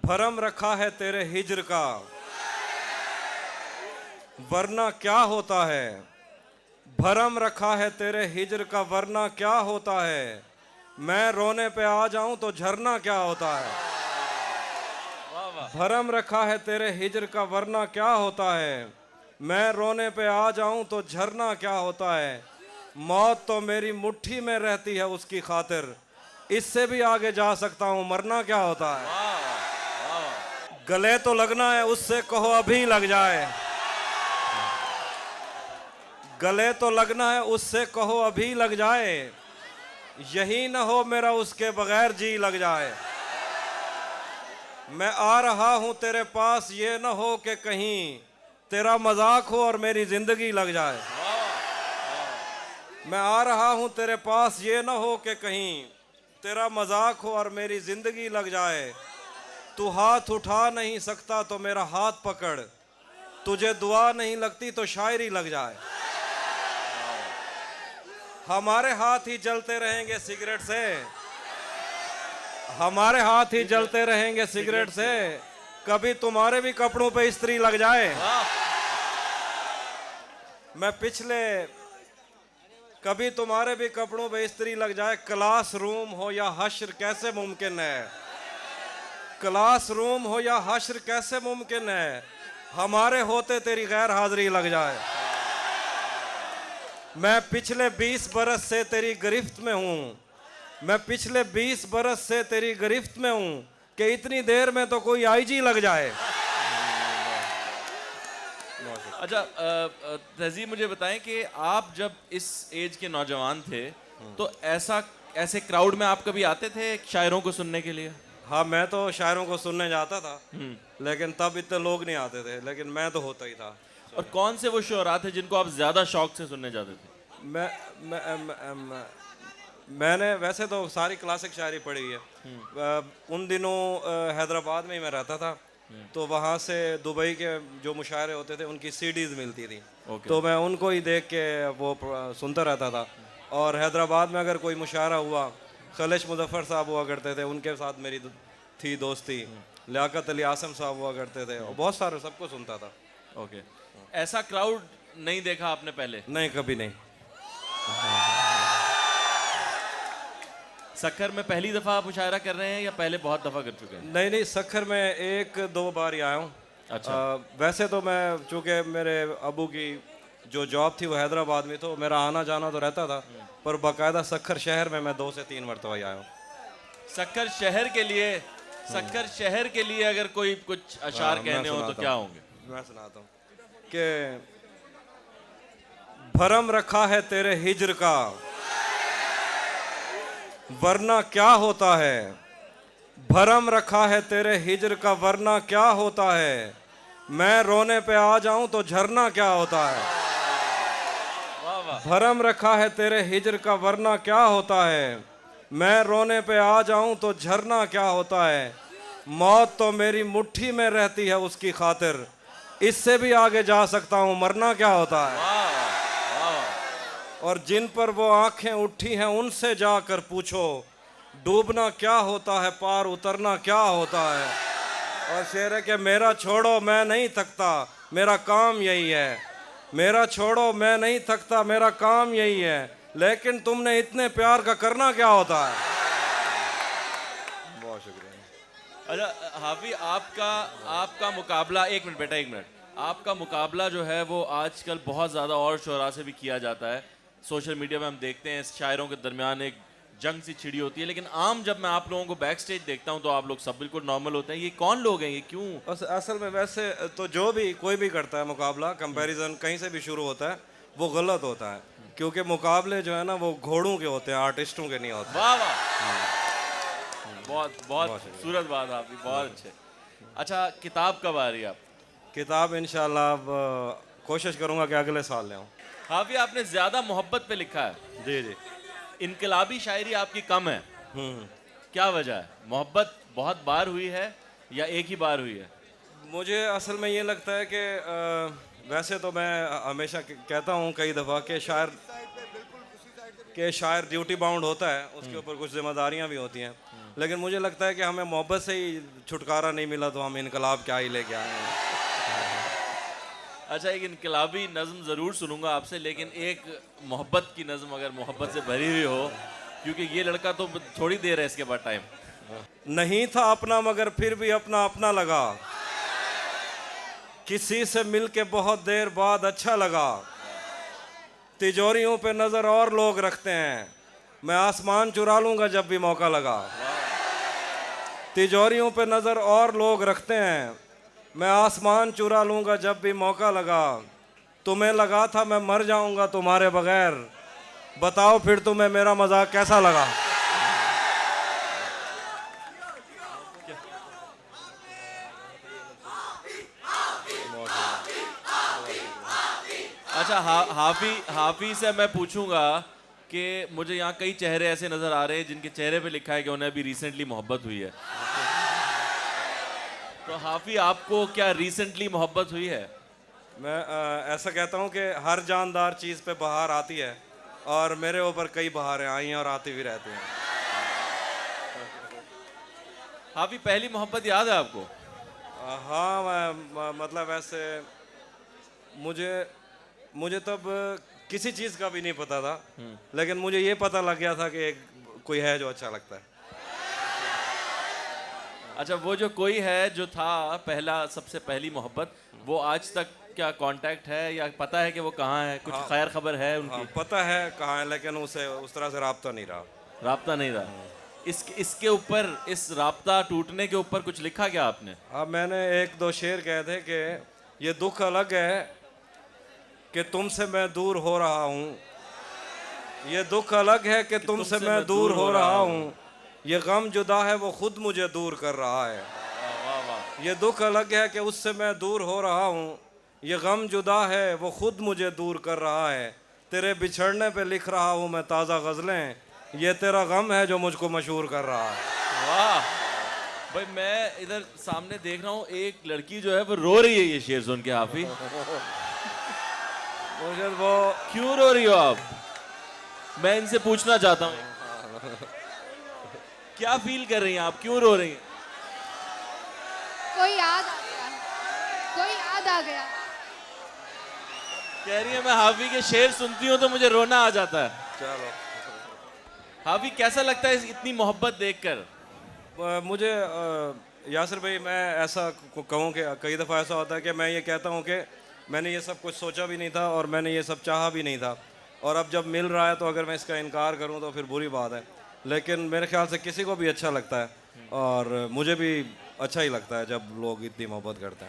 भरम रखा है तेरे हिज्र का, वरना क्या होता है। भरम रखा है तेरे हिज्र का, वरना क्या होता है। मैं रोने पे आ जाऊं तो झरना क्या होता है। भरम रखा है तेरे हिज्र का, वरना क्या होता है। मैं रोने पे आ जाऊं तो झरना क्या होता है। मौत तो मेरी मुट्ठी में रहती है उसकी खातिर, इससे भी आगे जा सकता हूं, मरना क्या होता है। गले तो लगना है उससे कहो अभी लग जाए। गले तो लगना है उससे कहो अभी लग जाए। यही न हो मेरा उसके बगैर जी लग जाए। मैं आ रहा हूं तेरे पास, ये न हो कि कहीं तेरा मजाक हो और मेरी जिंदगी लग जाए। मैं आ रहा हूं तेरे पास, ये न हो कि कहीं तेरा मजाक हो और मेरी जिंदगी लग जाए। तू हाथ उठा नहीं सकता तो मेरा हाथ पकड़, तुझे दुआ नहीं लगती तो शायरी लग जाए। हमारे हाथ ही जलते रहेंगे सिगरेट से, हमारे हाथ ही जलते रहेंगे सिगरेट से। कभी तुम्हारे भी कपड़ों पे इस्त्री लग जाए। मैं पिछले कभी तुम्हारे भी कपड़ों पे इस्त्री लग जाए। क्लास रूम हो या हश्र कैसे मुमकिन है। क्लास रूम हो या हश्र कैसे मुमकिन है। हमारे होते तेरी गैर हाजिरी लग जाए। मैं पिछले 20 बरस से तेरी गिरफ्त में हूं। मैं पिछले 20 बरस से तेरी गिरफ्त में हूं कि इतनी देर में तो कोई आईजी लग जाए। अच्छा तहजीब, मुझे बताएं कि आप जब इस एज के नौजवान थे तो ऐसे क्राउड में आप कभी आते थे शायरों को सुनने के लिए? हाँ, मैं तो शायरों को सुनने जाता था, लेकिन तब इतने लोग नहीं आते थे, लेकिन मैं तो होता ही था। और कौन से वो शुअरा थे जिनको आप ज्यादा शौक से सुनने जाते थे? मैंने वैसे तो सारी क्लासिक शायरी पढ़ी है। उन दिनों हैदराबाद में ही मैं रहता था, तो वहाँ से दुबई के जो मुशायरे होते थे उनकी सीडीज मिलती थी। तो मैं उनको ही देख के वो सुनता रहता था। और हैदराबाद में अगर कोई मुशायरा हुआ, खलिश मुजफ्फर साहब हुआ करते थे, उनके साथ मेरी थी दोस्ती। लियाकत अली आसम साहब हुआ करते थे, और बहुत सारे सबको सुनता था। ओके। ऐसा क्राउड नहीं देखा आपने पहले? नहीं, कभी नहीं। सक्खर में पहली दफा आप मुशायरा कर रहे हैं या पहले बहुत दफा कर चुके हैं? नहीं, सक्खर में 1-2 बार ही आया हूँ। अच्छा। वैसे तो मैं, चूँकि मेरे अबू की जो जॉब थी वो हैदराबाद में, तो मेरा आना जाना तो रहता था, पर बाकायदा सक्खर शहर में मैं 2 से 3 मरतबा आया हूँ। सक्खर शहर के लिए अगर कोई कुछ अशार कहने हो तो क्या होंगे? मैं सुनाता हूँ कि भरम रखा है तेरे हिज्र का, वरना क्या होता है। भरम रखा है तेरे हिज्र का, वरना क्या होता है। मैं रोने पे आ जाऊं तो झरना क्या होता है। भरम रखा है तेरे हिज्र का, वरना क्या होता है। मैं रोने पे आ जाऊं तो झरना क्या होता है। मौत तो मेरी मुट्ठी में रहती है उसकी खातिर, इससे भी आगे जा सकता हूं, मरना क्या होता है। और जिन पर वो आंखें उठी हैं उनसे जाकर पूछो, डूबना क्या होता है, पार उतरना क्या होता है। और शेर है कि मेरा छोड़ो मैं नहीं थकता, मेरा काम यही है। मेरा छोड़ो मैं नहीं थकता, मेरा काम यही है। लेकिन तुमने इतने प्यार का करना क्या होता है। बहुत शुक्रिया। अच्छा हाफी, आपका मुकाबला, एक मिनट बेटा, एक मिनट। आपका मुकाबला जो है वो आजकल बहुत ज़्यादा और शुरा से भी किया जाता है। सोशल मीडिया में हम देखते हैं शायरों के दरमियान एक जंग सी छिड़ी होती है, लेकिन आम जब मैं आप लोगों को बैक स्टेज देखता हूँ तो आप लोग सब बिल्कुल नॉर्मल होते हैं। ये कौन लोग हैं, ये क्यों? असल में वैसे तो जो भी कोई भी करता है मुकाबला, कंपैरिजन कहीं से भी शुरू होता है, वो गलत होता है। क्योंकि मुकाबले जो है ना वो घोड़ों के होते हैं, आर्टिस्टों के नहीं होते। वाह वाह, बहुत बहुत खूबसूरत बात आपकी, बहुत अच्छे। अच्छा, किताब कब आ रही है आप? किताब इंशाल्लाह अब कोशिश करूंगा कि अगले साल ले आऊं। हाफी, आपने ज्यादा मोहब्बत पे लिखा है। जी जी। इनकलाबी शायरी आपकी कम है, क्या वजह है? मोहब्बत बहुत बार हुई है या एक ही बार हुई है? मुझे असल में ये लगता है कि वैसे तो मैं हमेशा कहता हूँ कई दफ़ा कि शायर ड्यूटी बाउंड होता है, उसके ऊपर कुछ जिम्मेदारियाँ भी होती हैं। लेकिन मुझे लगता है कि हमें मोहब्बत से ही छुटकारा नहीं मिला तो हम इनकलाब क्या ही लेके आए हैं। अच्छा, एक इनकलाबी नज़म ज़रूर सुनूंगा आपसे, लेकिन एक मोहब्बत की नज़म अगर मोहब्बत से भरी हुई हो, क्योंकि ये लड़का तो थोड़ी देर है इसके बाद टाइम। नहीं था अपना मगर फिर भी अपना अपना लगा, किसी से मिलके बहुत देर बाद अच्छा लगा, तिजोरियों पे नज़र और लोग रखते हैं, मैं आसमान चुरा लूँगा जब भी मौका लगा। तिजोरियों पे नज़र और लोग रखते हैं, मैं आसमान चुरा लूँगा जब भी मौका लगा, तुम्हें लगा था मैं मर जाऊँगा तुम्हारे बगैर, बताओ फिर तुम्हें मेरा मजाक कैसा लगा। अच्छा, हाफी से मैं पूछूंगा कि मुझे यहाँ कई चेहरे ऐसे नज़र आ रहे हैं जिनके चेहरे पे लिखा है कि उन्हें अभी रिसेंटली मोहब्बत हुई है। तो हाफी, आपको क्या रिसेंटली मोहब्बत हुई है? मैं ऐसा कहता हूँ कि हर जानदार चीज़ पे बहार आती है और मेरे ऊपर कई बहारें आई हैं और आती भी रहती हैं। हाफी, पहली मोहब्बत याद है आपको? हाँ, मतलब ऐसे मुझे तब किसी चीज़ का भी नहीं पता था, लेकिन मुझे ये पता लग गया था कि कोई है जो अच्छा लगता है। अच्छा, वो जो कोई है जो था पहला, सबसे पहली मोहब्बत, वो आज तक क्या कांटेक्ट है या पता है कि वो कहाँ है? कुछ खैर खबर है उनकी? हाँ, पता है कहाँ है, लेकिन उसे उस तरह से राब्ता नहीं रहा। राब्ता नहीं रहा। इसके ऊपर, इस राब्ता टूटने के ऊपर कुछ लिखा क्या आपने? अब मैंने एक दो शेर कहे थे कि ये दुख अलग है कि तुमसे मैं दूर हो रहा हूँ, ये दुख अलग है कि तुमसे मैं दूर हो रहा हूँ, ये गम जुदा है वो खुद मुझे दूर कर रहा है। वाह वाह। ये दुख अलग है कि उससे मैं दूर हो रहा हूँ, ये गम जुदा है वो खुद मुझे दूर कर रहा है, तेरे बिछड़ने पे लिख रहा हूँ मैं ताज़ा गज़लें, ये तेरा गम है जो मुझको मशहूर कर रहा है। वाह भाई, मैं इधर सामने देख रहा हूँ एक लड़की जो है वो रो रही है ये शेर सुन के। हाफी, मुझे वो क्यों रो रही हो आप? मैं इनसे पूछना चाहता हूँ, क्या फील कर रही हैं आप, क्यों रो रही हैं? कोई याद आ गया, कोई याद आ गया। कह रही है मैं हाफी के शेर सुनती हूँ तो मुझे रोना आ जाता है। चलो, हाफी, कैसा लगता है इतनी मोहब्बत देखकर? मुझे यासिर भाई, मैं ऐसा कहूँ कि कई दफ़ा ऐसा होता है कि मैं ये कहता हूँ कि मैंने ये सब कुछ सोचा भी नहीं था और मैंने ये सब चाहा भी नहीं था, और अब जब मिल रहा है तो अगर मैं इसका इनकार करूँ तो फिर बुरी बात है, लेकिन मेरे ख्याल से किसी को भी अच्छा लगता है और मुझे भी अच्छा ही लगता है जब लोग इतनी मोहब्बत करते हैं।